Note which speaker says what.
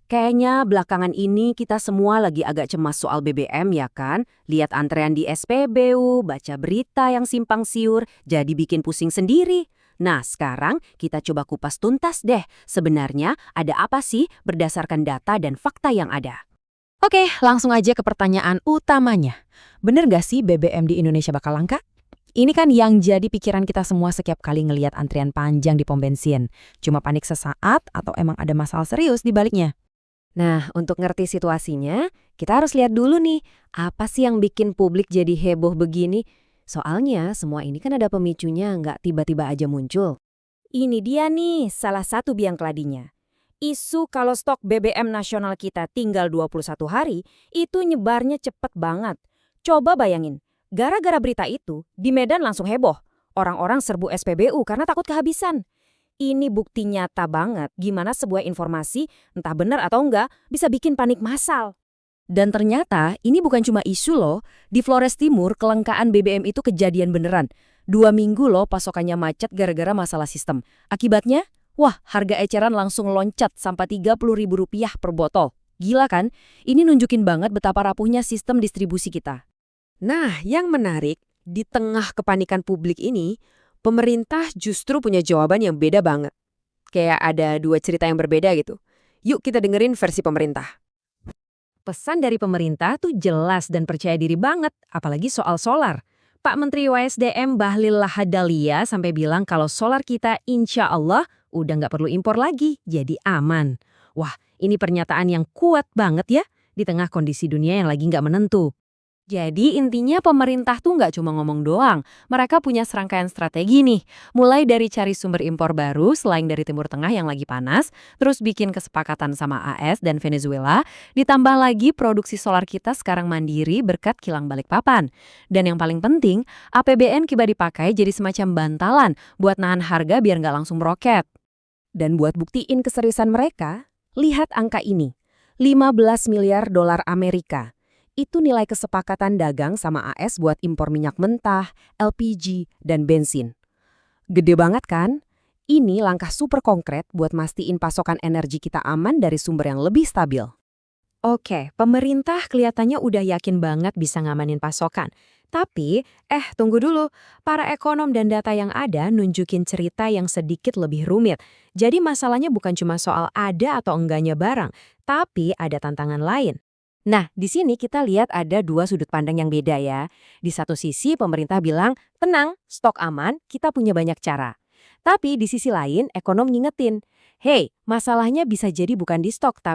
Speaker 1: Kayaknya belakangan ini kita semua lagi agak cemas soal BBM ya kan? Lihat antrean di SPBU, baca berita yang simpang siur, jadi bikin pusing sendiri. Nah, sekarang kita coba kupas tuntas deh. Sebenarnya ada apa sih berdasarkan data dan fakta yang ada?
Speaker 2: Oke, langsung aja ke pertanyaan utamanya. Bener gak sih BBM di Indonesia bakal langka? Ini kan yang jadi pikiran kita semua setiap kali ngelihat antrian panjang di pom bensin. Cuma panik sesaat atau emang ada masalah serius di baliknya?
Speaker 1: Nah, untuk ngerti situasinya, kita harus lihat dulu nih, apa sih yang bikin publik jadi heboh begini? Soalnya semua ini kan ada pemicunya, nggak tiba-tiba aja muncul. Ini dia nih, salah satu biang keladinya. Isu kalau stok BBM nasional kita tinggal 21 hari, itu nyebarnya cepet banget. Coba bayangin, gara-gara berita itu, di Medan langsung heboh. Orang-orang serbu SPBU karena takut kehabisan. Ini bukti nyata banget gimana sebuah informasi, entah benar atau enggak, bisa bikin panik massal. Dan ternyata ini bukan cuma isu loh. Di Flores Timur, kelangkaan BBM itu kejadian beneran. 2 minggu loh pasokannya macet gara-gara masalah sistem. Akibatnya, wah harga eceran langsung loncat sampai Rp30.000 per botol. Gila kan? Ini nunjukin banget betapa rapuhnya sistem distribusi kita.
Speaker 3: Nah, yang menarik, di tengah kepanikan publik ini, pemerintah justru punya jawaban yang beda banget. Kayak ada dua cerita yang berbeda gitu. Yuk kita dengerin versi pemerintah.
Speaker 2: Pesan dari pemerintah tuh jelas dan percaya diri banget, apalagi soal solar. Pak Menteri WSDM Bahlil Lahadalia sampai bilang kalau solar kita insya Allah udah nggak perlu impor lagi, jadi aman. Wah, ini pernyataan yang kuat banget ya, di tengah kondisi dunia yang lagi nggak menentu.
Speaker 1: Jadi intinya pemerintah tuh nggak cuma ngomong doang, mereka punya serangkaian strategi nih. Mulai dari cari sumber impor baru selain dari Timur Tengah yang lagi panas, terus bikin kesepakatan sama AS dan Venezuela, ditambah lagi produksi solar kita sekarang mandiri berkat kilang Balikpapan. Dan yang paling penting, APBN kiba dipakai jadi semacam bantalan buat nahan harga biar nggak langsung meroket. Dan buat buktiin keseriusan mereka, lihat angka ini, 15 miliar dolar Amerika. Itu nilai kesepakatan dagang sama AS buat impor minyak mentah, LPG, dan bensin. Gede banget kan? Ini langkah super konkret buat mastiin pasokan energi kita aman dari sumber yang lebih stabil.
Speaker 2: Oke, pemerintah kelihatannya udah yakin banget bisa ngamanin pasokan. Tapi, tunggu dulu. Para ekonom dan data yang ada nunjukin cerita yang sedikit lebih rumit. Jadi masalahnya bukan cuma soal ada atau enggaknya barang, tapi ada tantangan lain.
Speaker 1: Nah, di sini kita lihat ada dua sudut pandang yang beda ya. Di satu sisi pemerintah bilang, tenang, stok aman, kita punya banyak cara. Tapi di sisi lain, ekonom ngingetin, hey, masalahnya bisa jadi bukan di stok, tapi